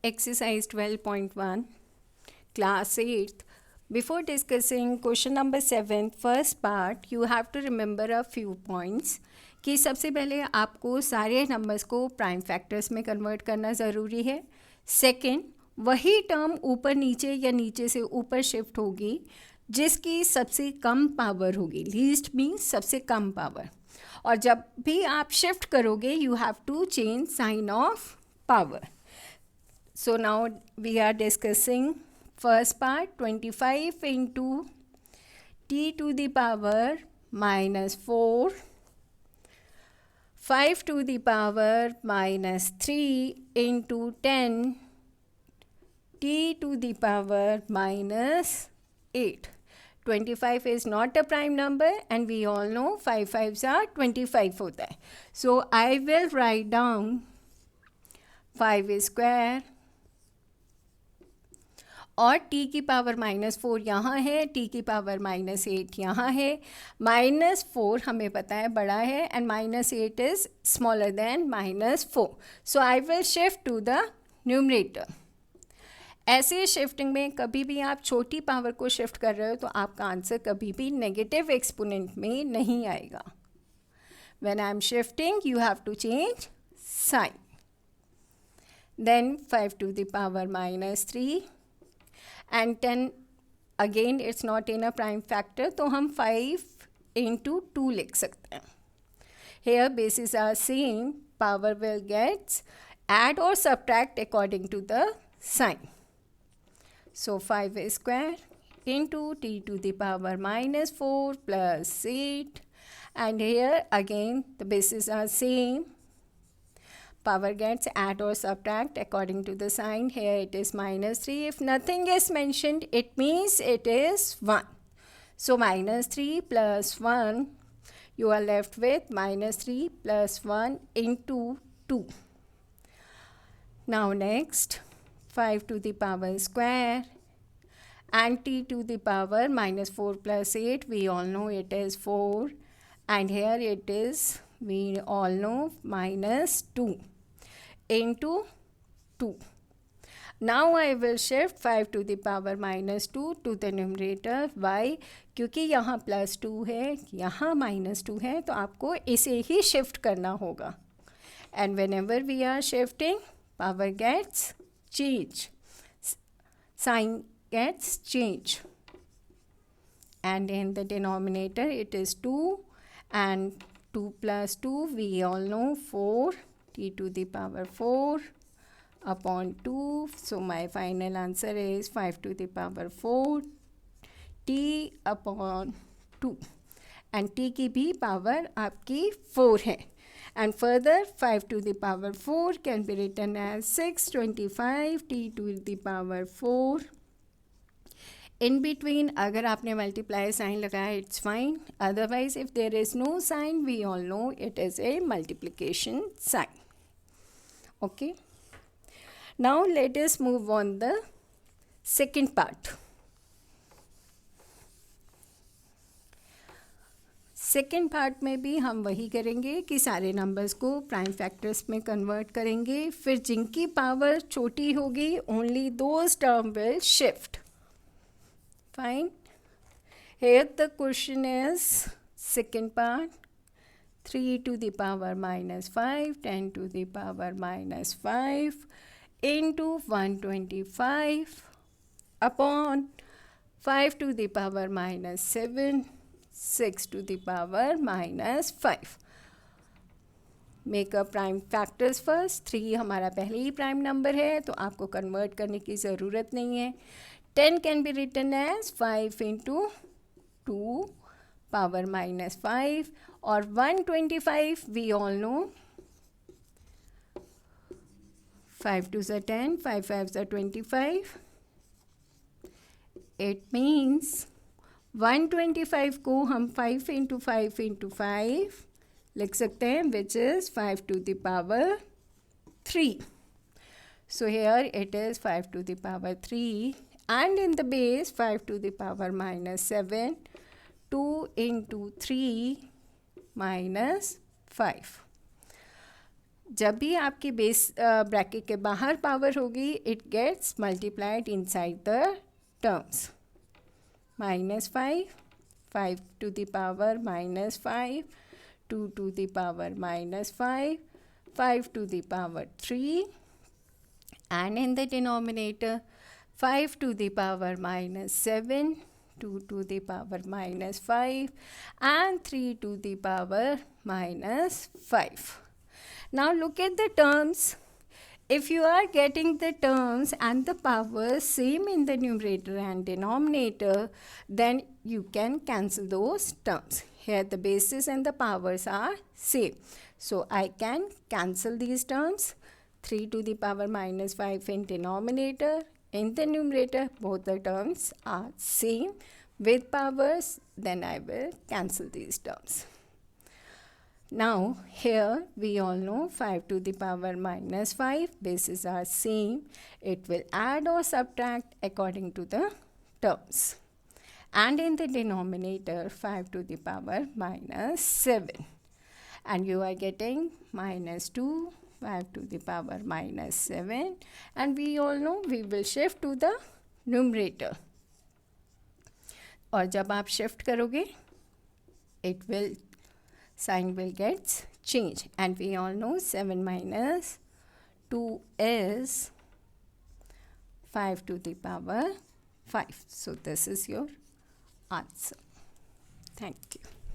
Exercise 12.1, Class 8th. Before discussing question number 7, first part, you have to remember a few points. कि सबसे पहले आपको सारे numbers को प्राइम फैक्टर्स में कन्वर्ट करना ज़रूरी है. सेकंड, वही टर्म ऊपर नीचे या नीचे से ऊपर शिफ्ट होगी जिसकी सबसे कम पावर होगी. लीस्ट मीन्स सबसे कम पावर. और जब भी आप शिफ्ट करोगे you have to change sign of power. So now we are discussing first part, 25 into t to the power minus 4, 5 to the power minus 3 into 10 t to the power minus 8. 25 is not a prime number and we all know 5 5s are 25 होता है. So I will write down 5 square और t की power -4 यहाँ है, t की power -8 यहाँ है. -4 हमें पता है बड़ा है and -8 is smaller than -4. So I will shift to the numerator. ऐसे शिफ्टिंग में कभी भी आप छोटी पावर को शिफ्ट कर रहे हो तो आपका आंसर कभी भी नेगेटिव एक्सपोनेंट में नहीं आएगा. When I am shifting you have to change sign. Then 5 to the power -3 and 10 again it's not in a prime factor तो हम 5 into 2 लिख सकते हैं. Here bases are same, power will get add or subtract according to the sign. So 5 square into t to the power -4 plus 8 and here again the bases are same. Power gets add or subtract according to the sign. Here it is -3. If nothing is mentioned, it means it is 1. So -3 plus 1, you are left with -3 plus 1 into 2. Now next, 5 to the power square and t to the power -4 plus 8. We all know it is 4. And here it is, we all know -2. into 2. Now I will shift 5 to the power -2 to the numerator. Why? क्योंकि यहाँ +2 है, यहाँ -2 है, तो आपको इसे ही shift करना होगा. And whenever we are shifting, power gets change, sign gets change. And in the denominator it is 2 and 2 plus 2 we all know 4. T to the power 4 upon 2. So my final answer is 5 to the power 4 t upon 2. And t की भी power आपकी 4 है. And further 5 to the power 4 can be written as 625 t to the power 4. In between अगर आपने multiply sign लगाया it's fine. Otherwise if there is no sign we all know it is a multiplication sign. Okay, now let us move on the second part. Second part में भी हम वही करेंगे कि सारे नंबर्स को प्राइम फैक्टर्स में कन्वर्ट करेंगे. फिर जिनकी पावर छोटी होगी only those term will shift. Fine. Here the question is second part. 3 to the power -5, 10 to the power -5 into 125 upon 5 to the power -7, 6 to the power -5. Make a prime factors first. 3 हमारा पहले ही prime number है तो आपको convert करने की ज़रूरत नहीं है. 10 can be written as 5 into 2 power -5 or 125 we all know 5 2s are 10, 5 5s are 25. It means 125 को हम 5 into 5 into 5 लिख सकते हैं which is 5 to the power 3. So here it is 5 to the power 3 and in the base 5 to the power -7, 2 into 3 -5. जब भी आपकी base bracket के बाहर पावर होगी, it gets multiplied inside the terms. -5, 5 to the power -5, 2 to the power -5, 5 to the power 3, and in the denominator 5 to the power -7, 2 to the power -5, and 3 to the power -5. Now look at the terms. If you are getting the terms and the powers same in the numerator and denominator, then you can cancel those terms. Here the bases and the powers are same. So I can cancel these terms. 3 to the power -5 in denominator. In the numerator, both the terms are same with powers. Then I will cancel these terms. Now here we all know 5 to the power -5, bases are same. It will add or subtract according to the terms. And in the denominator 5 to the power -7. And you are getting -2, 5 to the power -7. And we all know we will shift to the numerator. और जब आप shift करोगे, it will sign will get changed, and we all know 7 minus 2 is 5 to the power 5. So this is your answer. Thank you.